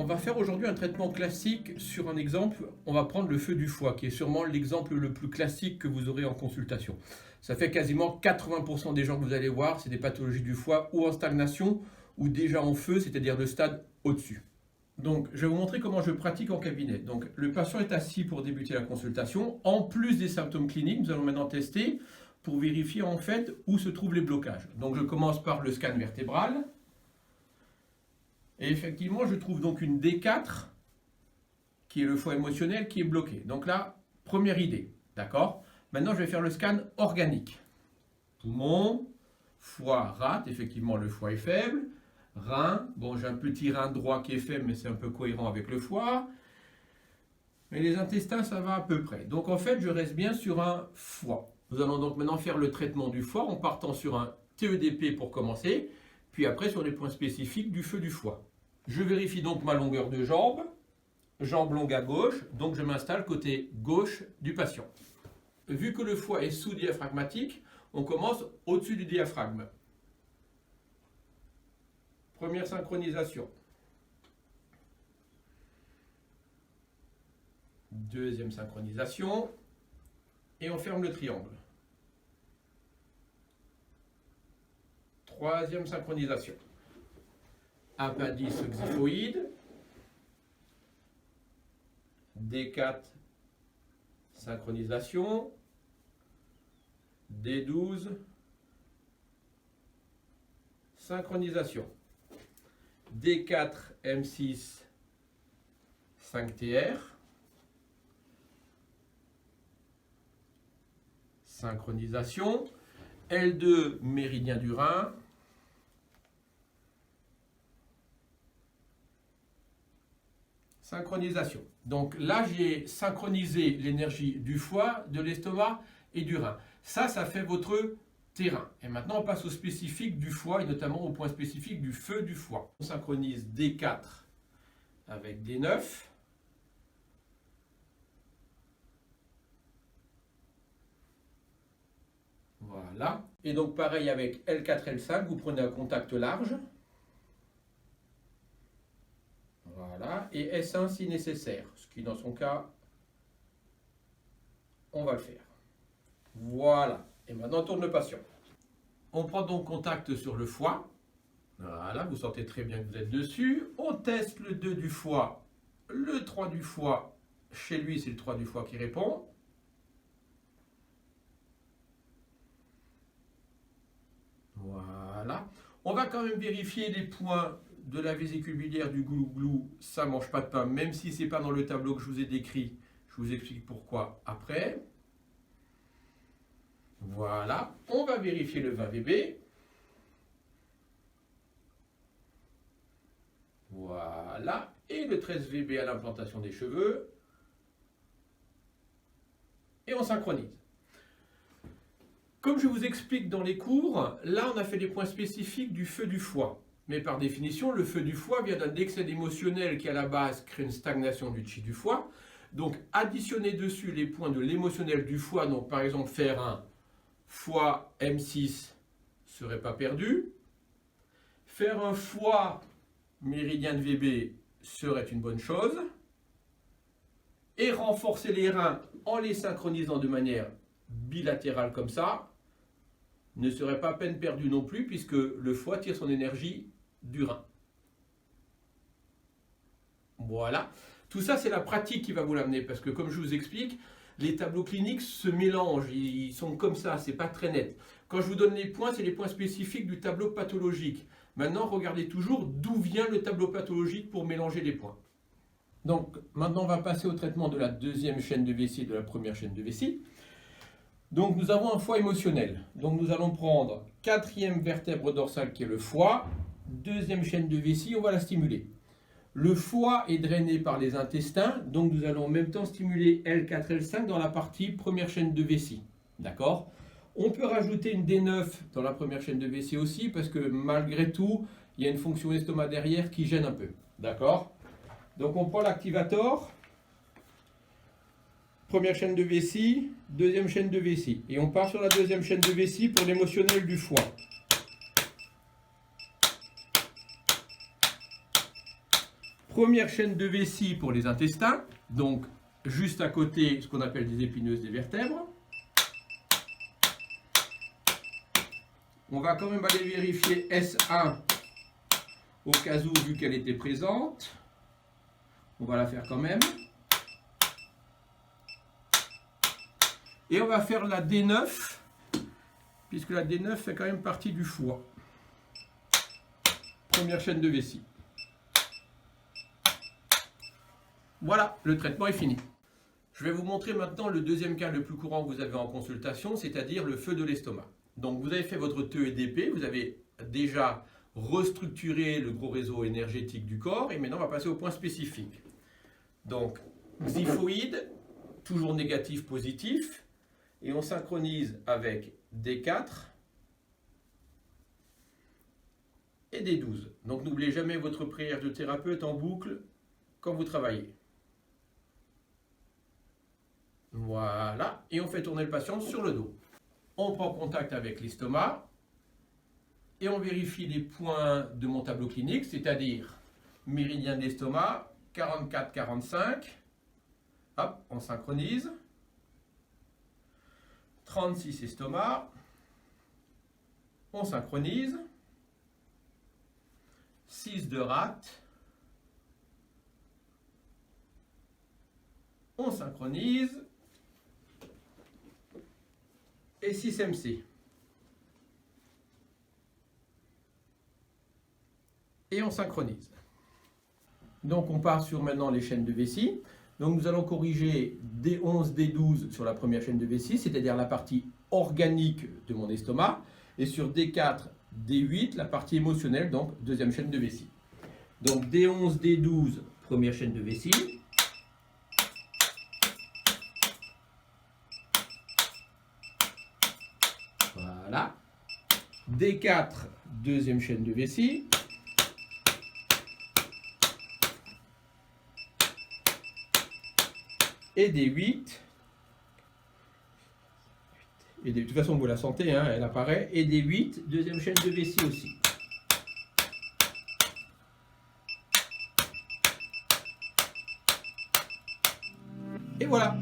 On va faire aujourd'hui un traitement classique sur un exemple. On va prendre le feu du foie, qui est sûrement l'exemple le plus classique que vous aurez en consultation. Ça fait quasiment 80% des gens que vous allez voir, c'est des pathologies du foie ou en stagnation ou déjà en feu, c'est-à-dire de stade au-dessus. Donc, je vais vous montrer comment je pratique en cabinet. Donc, le patient est assis pour débuter la consultation. En plus des symptômes cliniques, nous allons maintenant tester pour vérifier en fait où se trouvent les blocages. Donc, je commence par le scan vertébral. Et effectivement, je trouve donc une D4, qui est le foie émotionnel, qui est bloqué. Donc là, première idée, d'accord? Maintenant, je vais faire le scan organique. Poumon, foie, rate, effectivement, le foie est faible. Rein, bon, j'ai un petit rein droit qui est faible, mais c'est un peu cohérent avec le foie. Mais les intestins, ça va à peu près. Donc en fait, je reste bien sur un foie. Nous allons donc maintenant faire le traitement du foie en partant sur un TEDP pour commencer, puis après sur les points spécifiques du feu du foie. Je vérifie donc ma longueur de jambe, jambe longue à gauche, donc je m'installe côté gauche du patient. Vu que le foie est sous-diaphragmatique, on commence au-dessus du diaphragme. Première synchronisation. Deuxième synchronisation. Et on ferme le triangle. Troisième synchronisation. Appendice xiphoïde. D4, synchronisation. D12, synchronisation. D4, M6, 5TR. Synchronisation. L2, méridien du rein. Synchronisation. Donc là, j'ai synchronisé l'énergie du foie, de l'estomac et du rein. Ça fait votre terrain. Et maintenant, on passe au spécifique du foie et notamment au point spécifique du feu du foie. On synchronise D4 avec D9. Voilà. Et donc pareil avec L4, L5, vous prenez un contact large. Voilà. Et S1 si nécessaire. Ce qui dans son cas, on va le faire. Voilà. Et maintenant, on tourne le patient. On prend donc contact sur le foie. Voilà, vous sentez très bien que vous êtes dessus. On teste le 2 du foie, le 3 du foie. Chez lui, c'est le 3 du foie qui répond. Voilà. On va quand même vérifier les points de la vésicule biliaire du glouglou. Ça ne mange pas de pain, même si ce n'est pas dans le tableau que je vous ai décrit. Je vous explique pourquoi après. Voilà. On va vérifier le 20 VB. Voilà. Et le 13 VB à l'implantation des cheveux. Et on synchronise. Comme je vous explique dans les cours, là on a fait les points spécifiques du feu du foie. Mais par définition, le feu du foie vient d'un excès émotionnel qui à la base crée une stagnation du chi du foie. Donc additionner dessus les points de l'émotionnel du foie, donc par exemple faire un foie M6 serait pas perdu. Faire un foie méridien de VB serait une bonne chose. Et renforcer les reins en les synchronisant de manière bilatérale comme ça ne serait pas peine perdue non plus puisque le foie tire son énergie du rein. Voilà. Tout ça, c'est la pratique qui va vous l'amener parce que comme je vous explique, les tableaux cliniques se mélangent, ils sont comme ça, c'est pas très net. Quand je vous donne les points, c'est les points spécifiques du tableau pathologique. Maintenant, regardez toujours d'où vient le tableau pathologique pour mélanger les points. Donc, maintenant, on va passer au traitement de la deuxième chaîne de vessie et de la première chaîne de vessie. Donc, nous avons un foie émotionnel. Donc, nous allons prendre quatrième vertèbre dorsale qui est le foie. Deuxième chaîne de vessie, on va la stimuler. Le foie est drainé par les intestins, donc nous allons en même temps stimuler L4, L5 dans la partie première chaîne de vessie. D'accord ? On peut rajouter une D9 dans la première chaîne de vessie aussi, parce que malgré tout, il y a une fonction estomac derrière qui gêne un peu. D'accord ? Donc on prend l'activator, première chaîne de vessie, deuxième chaîne de vessie. Et on part sur la deuxième chaîne de vessie pour l'émotionnel du foie. Première chaîne de vessie pour les intestins, donc juste à côté ce qu'on appelle des épineuses des vertèbres. On va quand même aller vérifier S1 au cas où, vu qu'elle était présente. On va la faire quand même. Et on va faire la D9, puisque la D9 fait quand même partie du foie. Première chaîne de vessie. Voilà, le traitement est fini. Je vais vous montrer maintenant le deuxième cas le plus courant que vous avez en consultation, c'est-à-dire le feu de l'estomac. Donc vous avez fait votre TEDP, vous avez déjà restructuré le gros réseau énergétique du corps, et maintenant on va passer au point spécifique. Donc, xiphoïde, toujours négatif, positif, et on synchronise avec D4 et D12. Donc n'oubliez jamais votre prière de thérapeute en boucle quand vous travaillez. Voilà, et on fait tourner le patient sur le dos. On prend contact avec l'estomac et on vérifie les points de mon tableau clinique, c'est-à-dire méridien de l'estomac, 44-45. Hop, on synchronise. 36 estomac. On synchronise. 6 de rate. On synchronise. Et 6 MC. Et on synchronise. Donc on part sur maintenant les chaînes de vessie. Donc nous allons corriger D11, D12 sur la première chaîne de vessie, c'est-à-dire la partie organique de mon estomac, et sur D4, D8, la partie émotionnelle, donc deuxième chaîne de vessie. Donc D11, D12, première chaîne de vessie. Voilà. D4, deuxième chaîne de vessie. Et D8. Et de toute façon, vous la sentez, hein, elle apparaît. Et D8, deuxième chaîne de vessie aussi. Et voilà.